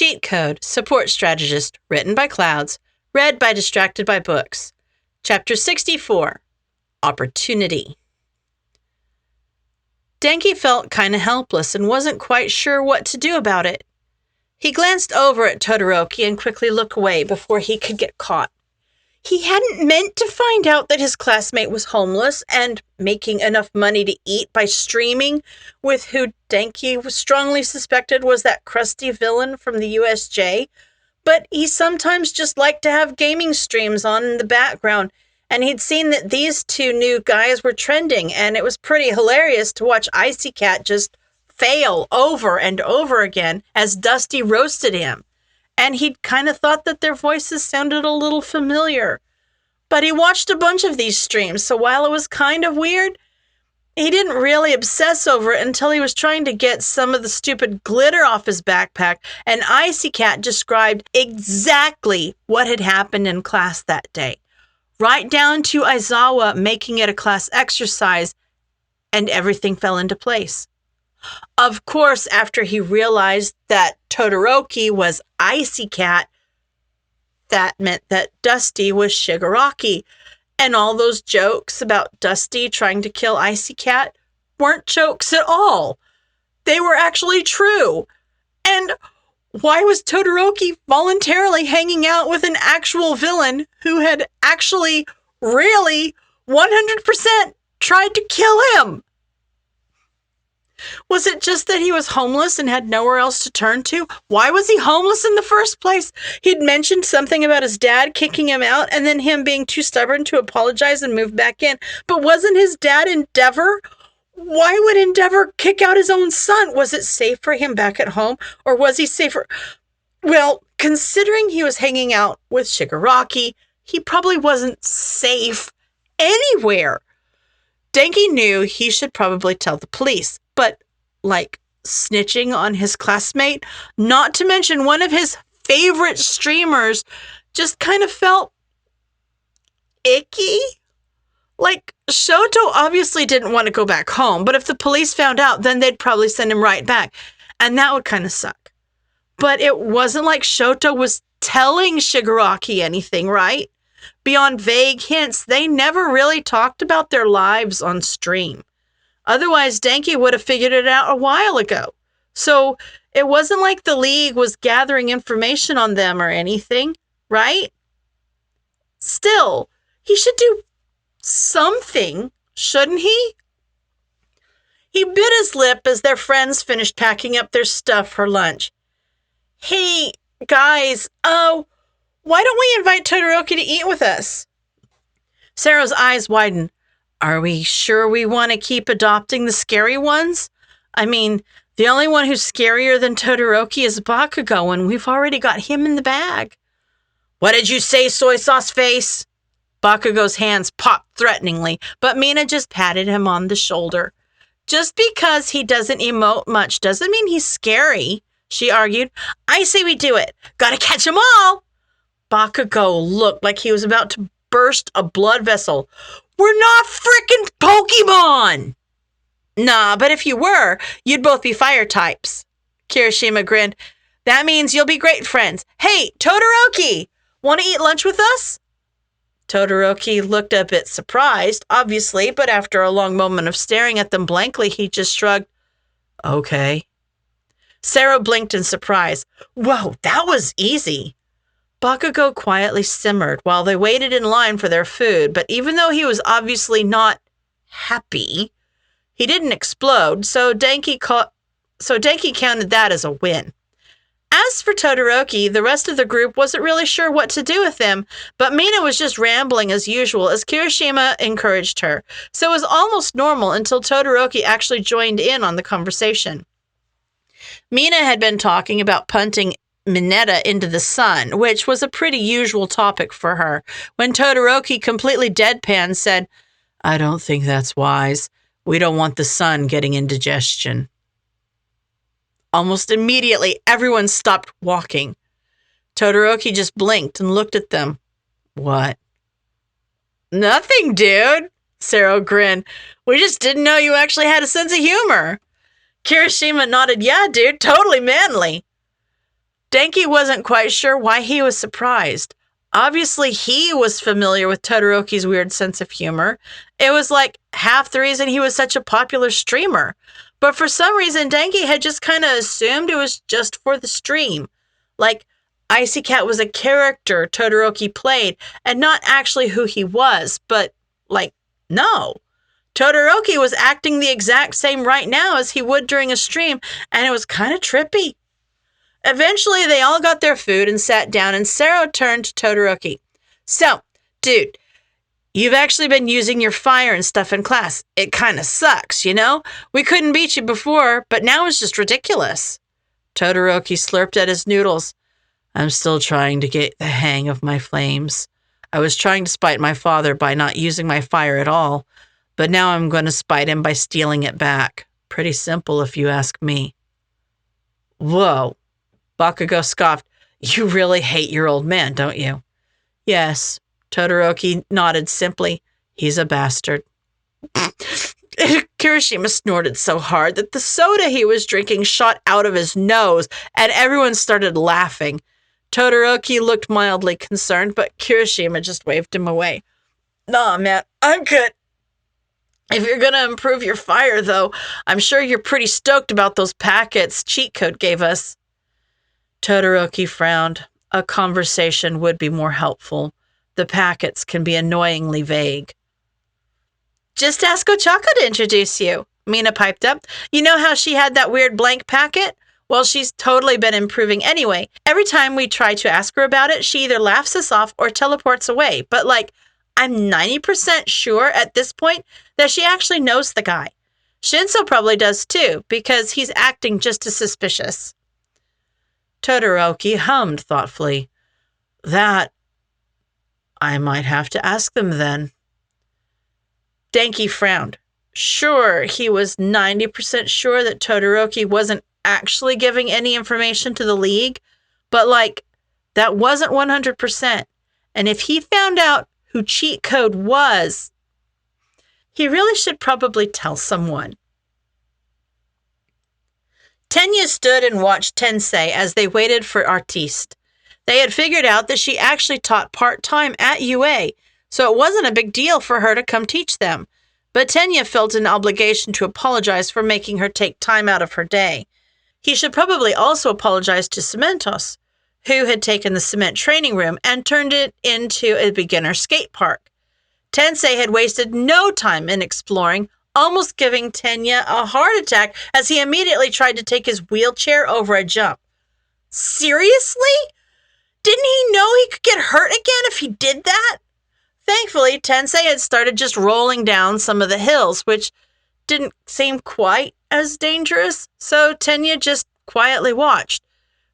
Cheat Code, Support Strategist, written by Clouds, read by Distracted by Books. Chapter 64, Opportunity. Denki felt kind of helpless and wasn't quite sure what to do about it. He glanced over at Todoroki and quickly looked away before he could get caught. He hadn't meant to find out that his classmate was homeless and making enough money to eat by streaming with who Denki strongly suspected was that crusty villain from the USJ. But he sometimes just liked to have gaming streams on in the background, and he'd seen that these two new guys were trending, and it was pretty hilarious to watch Icy Cat just fail over and over again as Dusty roasted him. And he'd kind of thought that their voices sounded a little familiar. But he watched a bunch of these streams, so while it was kind of weird, he didn't really obsess over it until he was trying to get some of the stupid glitter off his backpack, and Icy Cat described exactly what had happened in class that day, right down to Aizawa making it a class exercise, and everything fell into place. Of course, after he realized that Todoroki was Icy Cat, that meant that Dusty was Shigaraki, and all those jokes about Dusty trying to kill Icy Cat weren't jokes at all. They were actually true. And why was Todoroki voluntarily hanging out with an actual villain who had actually, really, 100% tried to kill him? Was it just that he was homeless and had nowhere else to turn to? Why was he homeless in the first place? He'd mentioned something about his dad kicking him out and then him being too stubborn to apologize and move back in. But wasn't his dad Endeavor? Why would Endeavor kick out his own son? Was it safe for him back at home? Or was he safer? Well, considering he was hanging out with Shigaraki, he probably wasn't safe anywhere. Denki knew he should probably tell the police. But, like, snitching on his classmate, not to mention one of his favorite streamers, just kind of felt icky. Like, Shoto obviously didn't want to go back home, but if the police found out, then they'd probably send him right back. And that would kind of suck. But it wasn't like Shoto was telling Shigaraki anything, right? Beyond vague hints, they never really talked about their lives on stream. Otherwise, Denki would have figured it out a while ago. So it wasn't like the League was gathering information on them or anything, right? Still, he should do something, shouldn't he? He bit his lip as their friends finished packing up their stuff for lunch. Hey, guys, why don't we invite Todoroki to eat with us? Sarah's eyes widened. Are we sure we want to keep adopting the scary ones? I mean, the only one who's scarier than Todoroki is Bakugo, and we've already got him in the bag. What did you say, soy sauce face? Bakugo's hands popped threateningly, but Mina just patted him on the shoulder. Just because he doesn't emote much doesn't mean he's scary, she argued. I say we do it. Gotta catch 'em all. Bakugo looked like he was about to burst a blood vessel. We're not frickin' Pokemon! Nah, but if you were, you'd both be fire types. Kirishima grinned. That means you'll be great friends. Hey, Todoroki! Want to eat lunch with us? Todoroki looked a bit surprised, obviously, but after a long moment of staring at them blankly, he just shrugged. Okay. Sarah blinked in surprise. Whoa, that was easy. Bakugo quietly simmered while they waited in line for their food, but even though he was obviously not happy, he didn't explode, so Denki counted that as a win. As for Todoroki, the rest of the group wasn't really sure what to do with him, but Mina was just rambling as usual as Kirishima encouraged her, so it was almost normal until Todoroki actually joined in on the conversation. Mina had been talking about punting Mineta into the sun, which was a pretty usual topic for her, when Todoroki completely deadpan said, I don't think that's wise. We don't want the sun getting indigestion. Almost immediately, everyone stopped walking. Todoroki just blinked and looked at them. What? Nothing, dude. Sero grinned. We just didn't know you actually had a sense of humor. Kirishima nodded. Yeah, dude, totally manly. Denki wasn't quite sure why he was surprised. Obviously, he was familiar with Todoroki's weird sense of humor. It was like half the reason he was such a popular streamer. But for some reason, Denki had just kind of assumed it was just for the stream. Like, Icy Cat was a character Todoroki played and not actually who he was. But, like, no. Todoroki was acting the exact same right now as he would during a stream, and it was kind of trippy. Eventually, they all got their food and sat down, and Sero turned to Todoroki. So, dude, you've actually been using your fire and stuff in class. It kind of sucks, you know? We couldn't beat you before, but now it's just ridiculous. Todoroki slurped at his noodles. I'm still trying to get the hang of my flames. I was trying to spite my father by not using my fire at all, but now I'm going to spite him by stealing it back. Pretty simple if you ask me. Whoa. Bakugo scoffed. You really hate your old man, don't you? Yes. Todoroki nodded simply. He's a bastard. Kirishima snorted so hard that the soda he was drinking shot out of his nose, and everyone started laughing. Todoroki looked mildly concerned, but Kirishima just waved him away. Nah, man, I'm good. If you're going to improve your fire, though, I'm sure you're pretty stoked about those packets cheat code gave us. Todoroki frowned. A conversation would be more helpful. The packets can be annoyingly vague. Just ask Ochako to introduce you, Mina piped up. You know how she had that weird blank packet? Well, she's totally been improving anyway. Every time we try to ask her about it, she either laughs us off or teleports away. But, I'm 90% sure at this point that she actually knows the guy. Shinso probably does too, because he's acting just as suspicious. Todoroki hummed thoughtfully. That I might have to ask them then. Denki frowned. Sure, he was 90% sure that Todoroki wasn't actually giving any information to the League, but that wasn't 100%. And if he found out who cheat code was, he really should probably tell someone. Tenya stood and watched Tensei as they waited for Artiste. They had figured out that she actually taught part-time at UA, so it wasn't a big deal for her to come teach them. But Tenya felt an obligation to apologize for making her take time out of her day. He should probably also apologize to Cementos, who had taken the cement training room and turned it into a beginner skate park. Tensei had wasted no time in exploring, almost giving Tenya a heart attack as he immediately tried to take his wheelchair over a jump. Seriously? Didn't he know he could get hurt again if he did that? Thankfully, Tensei had started just rolling down some of the hills, which didn't seem quite as dangerous, so Tenya just quietly watched,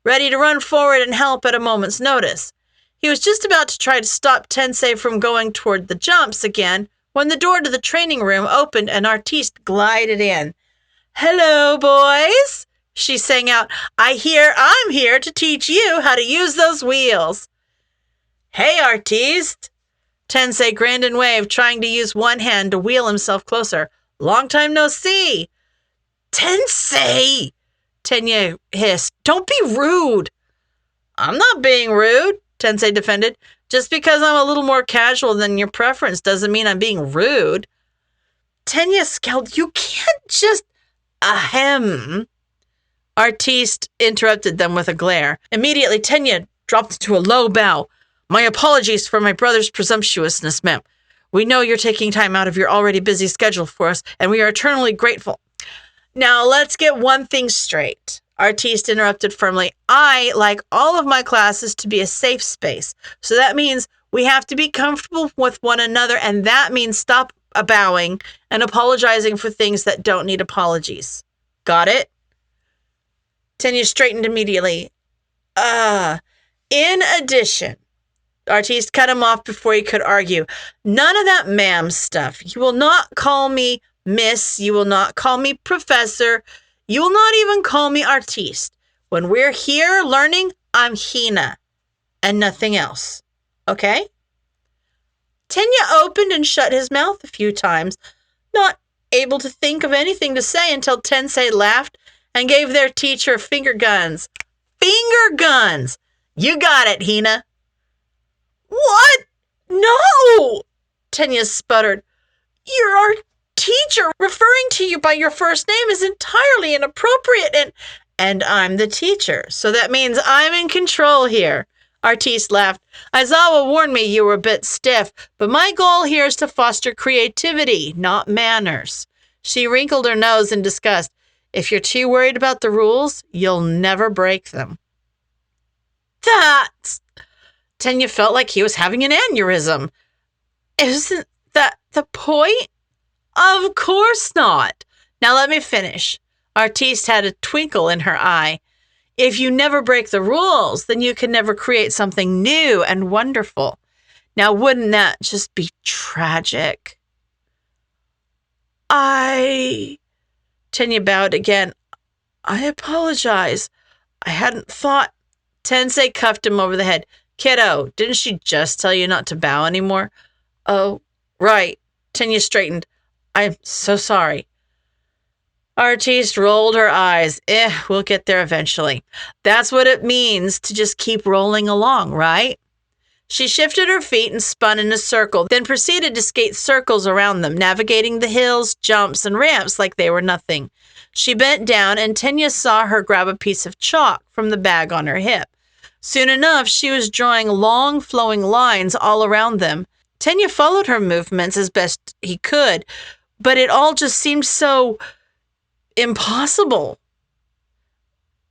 ready to run forward and help at a moment's notice. He was just about to try to stop Tensei from going toward the jumps again when the door to the training room opened and Artiste glided in. Hello, boys, she sang out. I'm here to teach you how to use those wheels. Hey, Artiste. Tensei grinned and waved, trying to use one hand to wheel himself closer. Long time no see. Tensei, Tenya hissed. Don't be rude. I'm not being rude, Tensei defended. Just because I'm a little more casual than your preference doesn't mean I'm being rude. Tenya scowled. You can't just ahem. Artiste interrupted them with a glare. Immediately, Tenya dropped into a low bow. My apologies for my brother's presumptuousness, ma'am. We know you're taking time out of your already busy schedule for us, and we are eternally grateful. Now, let's get one thing straight. Artiste interrupted firmly. I like all of my classes to be a safe space. So that means we have to be comfortable with one another, and that means stop bowing and apologizing for things that don't need apologies. Got it? Tenya straightened immediately. In addition, Artiste cut him off before he could argue. None of that ma'am stuff. You will not call me miss. You will not call me professor. You will not even call me Artiste. When we're here learning, I'm Hina and nothing else. Okay? Tenya opened and shut his mouth a few times, not able to think of anything to say until Tensei laughed and gave their teacher finger guns. finger guns. You got it, Hina. What? No! Tenya sputtered. You're our teacher. Referring to you by your first name is entirely inappropriate, and I'm the teacher, so that means I'm in control here. Artiste laughed. Aizawa warned me you were a bit stiff, but my goal here is to foster creativity, not manners. She wrinkled her nose in disgust. If you're too worried about the rules, you'll never break them. That's... Tenya felt like he was having an aneurysm. Isn't that the point? Of course not. Now let me finish. Artiste had a twinkle in her eye. If you never break the rules, then you can never create something new and wonderful. Now, wouldn't that just be tragic? Tenya bowed again. I apologize. I hadn't thought. Tensei cuffed him over the head. Kiddo, didn't she just tell you not to bow anymore? Oh, right. Tenya straightened. I'm so sorry. Artiste rolled her eyes. We'll get there eventually. That's what it means to just keep rolling along, right? She shifted her feet and spun in a circle, then proceeded to skate circles around them, navigating the hills, jumps, and ramps like they were nothing. She bent down, and Tenya saw her grab a piece of chalk from the bag on her hip. Soon enough, she was drawing long, flowing lines all around them. Tenya followed her movements as best he could, but it all just seemed so impossible.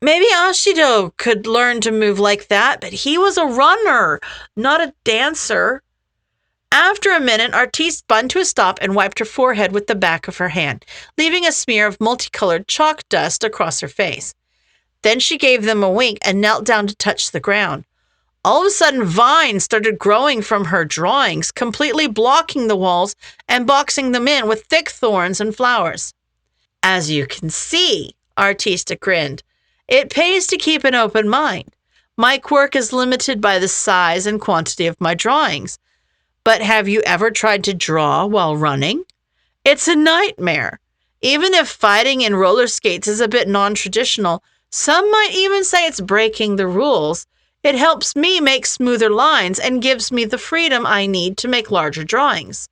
Maybe Ashido could learn to move like that, but he was a runner, not a dancer. After a minute, Artiste spun to a stop and wiped her forehead with the back of her hand, leaving a smear of multicolored chalk dust across her face. Then she gave them a wink and knelt down to touch the ground. All of a sudden, vines started growing from her drawings, completely blocking the walls and boxing them in with thick thorns and flowers. As you can see, Artiste grinned, it pays to keep an open mind. My quirk is limited by the size and quantity of my drawings. But have you ever tried to draw while running? It's a nightmare. Even if fighting in roller skates is a bit non-traditional, some might even say it's breaking the rules. It helps me make smoother lines and gives me the freedom I need to make larger drawings.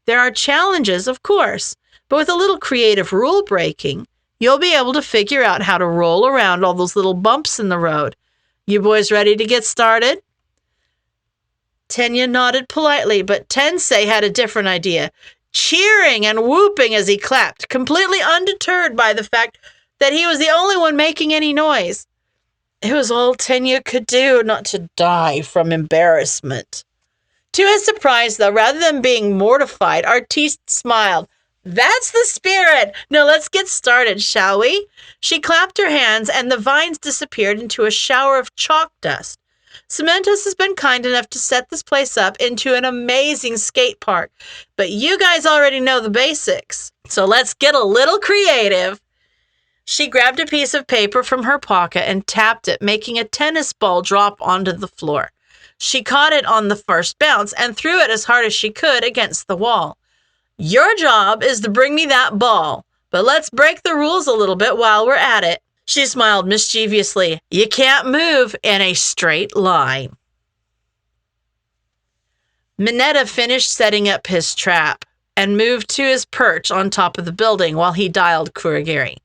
There are challenges, of course, but with a little creative rule breaking, you'll be able to figure out how to roll around all those little bumps in the road. You boys ready to get started? Tenya nodded politely, but Tensei had a different idea, cheering and whooping as he clapped, completely undeterred by the fact that he was the only one making any noise. It was all Tenya could do not to die from embarrassment. To his surprise, though, rather than being mortified, Artiste smiled. That's the spirit! Now let's get started, shall we? She clapped her hands, and the vines disappeared into a shower of chalk dust. Cementos has been kind enough to set this place up into an amazing skate park, but you guys already know the basics, so let's get a little creative. She grabbed a piece of paper from her pocket and tapped it, making a tennis ball drop onto the floor. She caught it on the first bounce and threw it as hard as she could against the wall. Your job is to bring me that ball, but let's break the rules a little bit while we're at it. She smiled mischievously. You can't move in a straight line. Mineta finished setting up his trap and moved to his perch on top of the building while he dialed Kurogiri.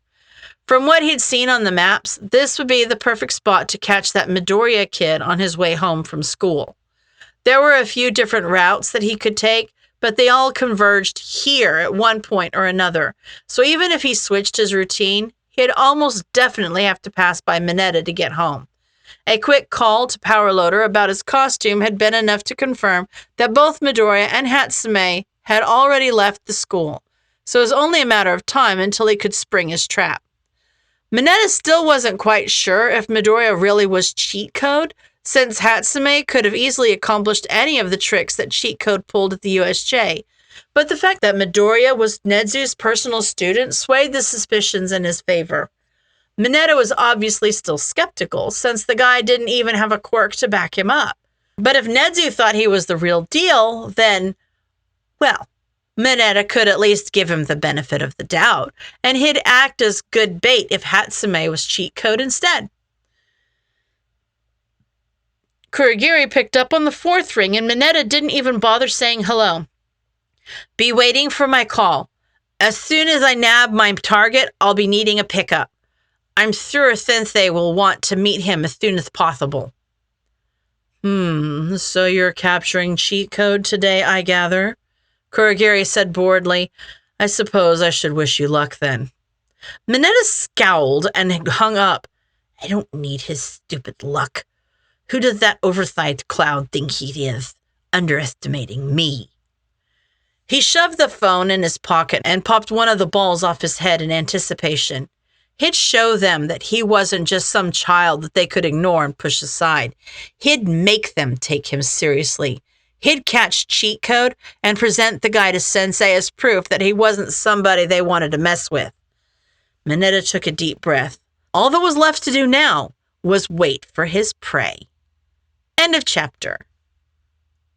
From what he'd seen on the maps, this would be the perfect spot to catch that Midoriya kid on his way home from school. There were a few different routes that he could take, but they all converged here at one point or another. So even if he switched his routine, he'd almost definitely have to pass by Mineta to get home. A quick call to Power Loader about his costume had been enough to confirm that both Midoriya and Hatsume had already left the school, so it was only a matter of time until he could spring his trap. Mineta still wasn't quite sure if Midoriya really was cheat code, since Hatsume could have easily accomplished any of the tricks that cheat code pulled at the USJ. But the fact that Midoriya was Nedzu's personal student swayed the suspicions in his favor. Mineta was obviously still skeptical, since the guy didn't even have a quirk to back him up. But if Nedzu thought he was the real deal, then, well, Mineta could at least give him the benefit of the doubt, and he'd act as good bait if Hatsume was cheat code instead. Kurogiri picked up on the fourth ring, and Mineta didn't even bother saying hello. Be waiting for my call. As soon as I nab my target, I'll be needing a pickup. I'm sure Sensei will want to meet him as soon as possible. So you're capturing cheat code today, I gather? Kurogiri said boredly. I suppose I should wish you luck then. Mineta scowled and hung up. I don't need his stupid luck. Who does that oversized clown think he is, underestimating me? He shoved the phone in his pocket and popped one of the balls off his head in anticipation. He'd show them that he wasn't just some child that they could ignore and push aside. He'd make them take him seriously. He'd catch cheat code and present the guy to Sensei as proof that he wasn't somebody they wanted to mess with. Mineta took a deep breath. All that was left to do now was wait for his prey. End of chapter.